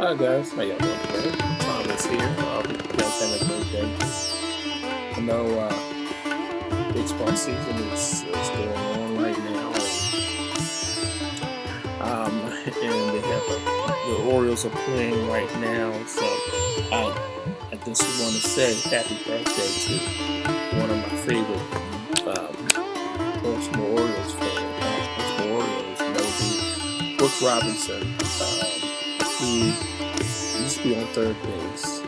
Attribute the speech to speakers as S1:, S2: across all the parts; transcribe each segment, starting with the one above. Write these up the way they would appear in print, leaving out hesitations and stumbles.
S1: Hi guys, how y'all doing today? Thomas here. Hope you guys having a great day. I know baseball season is going on right now, and they have the Orioles are playing right now. So I just want to say happy birthday to one of my favorite Baltimore Orioles fans. Baltimore Orioles, and that would be Brooks Robinson. He used to be on third base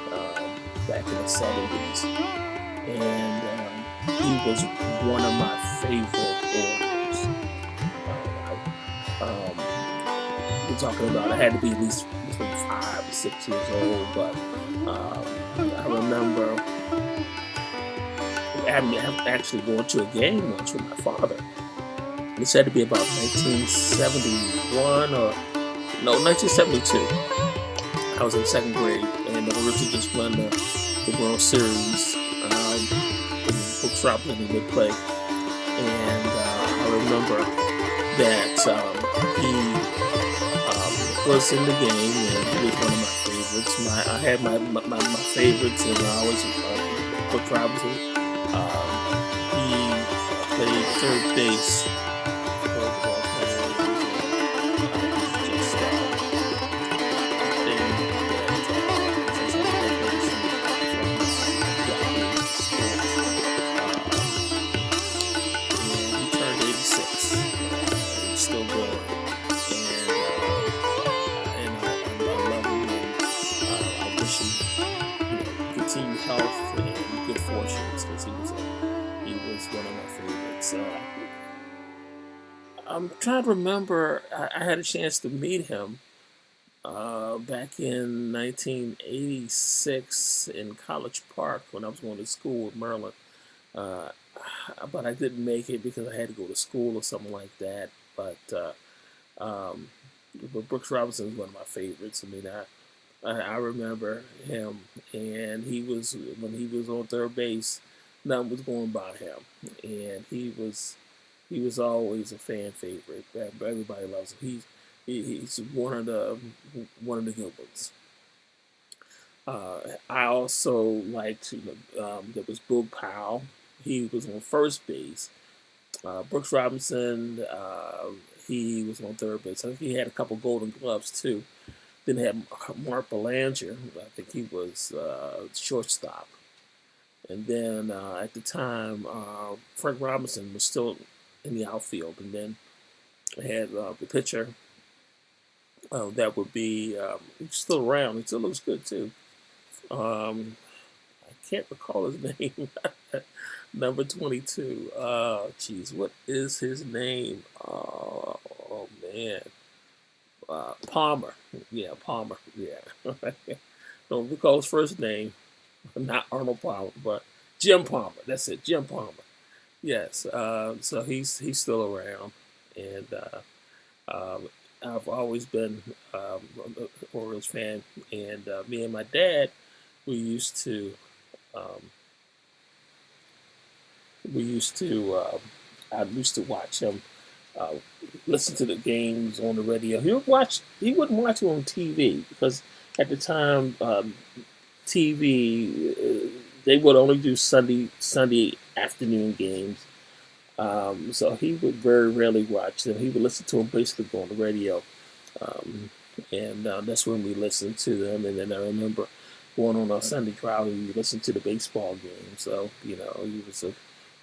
S1: back in the 70s, and he was one of my favorite Orioles. We're talking about I had to be at least between 5 or 6 years old, but I remember actually going to a game once with my father. This had to be about 1971 or no, 1972. I was in second grade, and the Orioles had just won the World Series. Brooks Robinson did play, and I remember that he was in the game, and he was one of my favorites. I had my favorites, and I always Brooks Robinson. He played third base. Still going, and I love him, and I wish him continued health and good fortunes because he was one of my favorites. I'm trying to remember. I had a chance to meet him back in 1986 in College Park when I was going to school in Maryland. Uh, but I didn't make it because I had to go to school or something like that. Um, but Brooks Robinson is one of my favorites. I mean, I remember him, and when he was on third base, nothing was going by him, and he was always a fan favorite. Everybody loves him. He's one of the good ones. I also liked there was Boog Powell. He was on first base. Brooks Robinson, he was on third base. I think he had a couple Golden Gloves too. Then have Mark Belanger. I think he was shortstop. And then at the time, Frank Robinson was still in the outfield. And then I had the pitcher that would be he's still around. He still looks good too. Um, I can't recall his name. Number 22. Geez, what is his name? Oh man. Palmer. Yeah, Palmer. Yeah. Don't recall his first name. Not Arnold Palmer, but Jim Palmer. That's it, Jim Palmer. Yes. So he's still around, and I've always been an Orioles fan. And me and my dad, we used to um, we used to I used to watch him uh, listen to the games on the radio. He wouldn't watch it on TV because at the time TV they would only do Sunday afternoon games. So he would very rarely watch them. He would listen to them basically on the radio, um, and that's when we listened to them. And then I remember going on a Sunday crowd and we listened to the baseball game. So he was a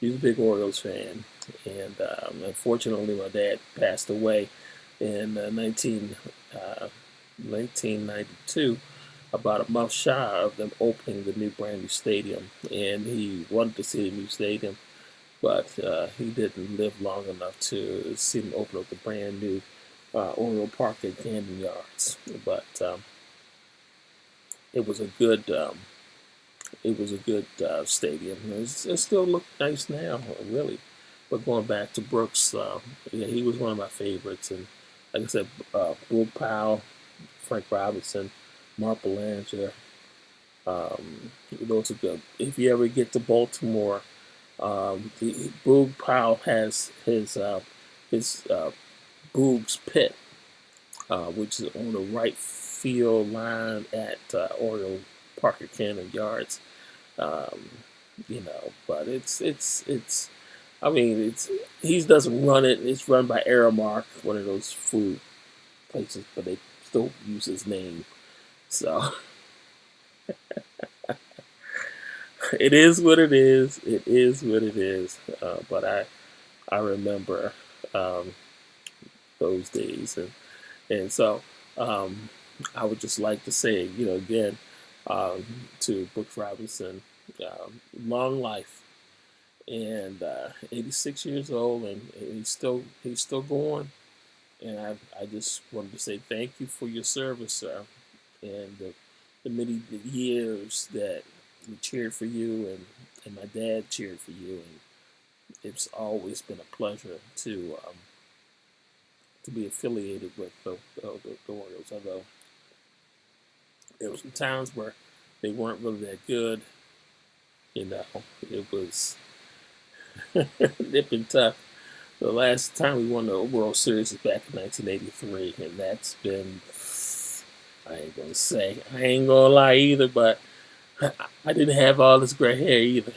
S1: big Orioles fan, and unfortunately, my dad passed away in 1992, about a month shy of them opening the new brand new stadium, and he wanted to see the new stadium, but he didn't live long enough to see them open up the brand new Oriole Park at Camden Yards. But it was a good stadium. It still look nice now, really. But going back to Brooks, yeah, he was one of my favorites. And like I said, Will Powell, Frank Robinson, Mark Belanger, those are good. If you ever get to Baltimore, Boog Powell has his Boog's Pit, which is on the right field line at Oriole Parker Cannon Yards. Um, but it's. I mean, it's he doesn't run it. It's run by Aramark, one of those food places, but they still use his name. So it is what it is. It is what it is. But I remember um, those days, and so um, I would just like to say, again, um, to Brooks Robinson, long life, and 86 years old, and he's still going. And I just wanted to say thank you for your service, sir, and the many years that we cheered for you, and my dad cheered for you, and it's always been a pleasure to be affiliated with the Orioles. Although there were some times where they weren't really that good, you know, it was it's been tough. The last time we won the World Series was back in 1983, and that's been, I ain't gonna lie either, but I didn't have all this gray hair either.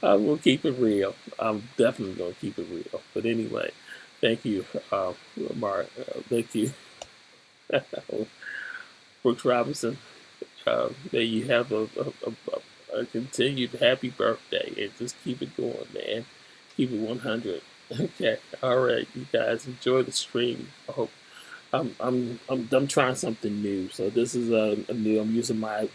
S1: I will keep it real. I'm definitely gonna keep it real. But anyway, thank you, Mark. Thank you, Brooks Robinson. May you have a continued happy birthday, and just keep it going, man. Keep it 100. Okay, all right, you guys enjoy the stream. I hope I'm trying something new. So this is a new. I'm using my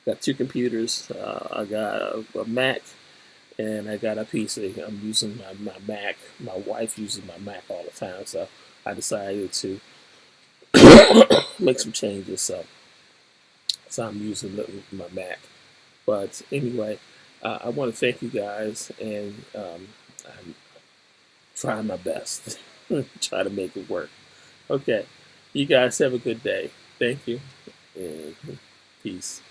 S1: got two computers. I got a Mac and I got a PC. I'm using my Mac. My wife uses my Mac all the time, so I decided to make some changes. So I'm using my Mac. But anyway, I want to thank you guys, and I'm trying my best. Try to make it work. Okay. You guys have a good day. Thank you. And peace.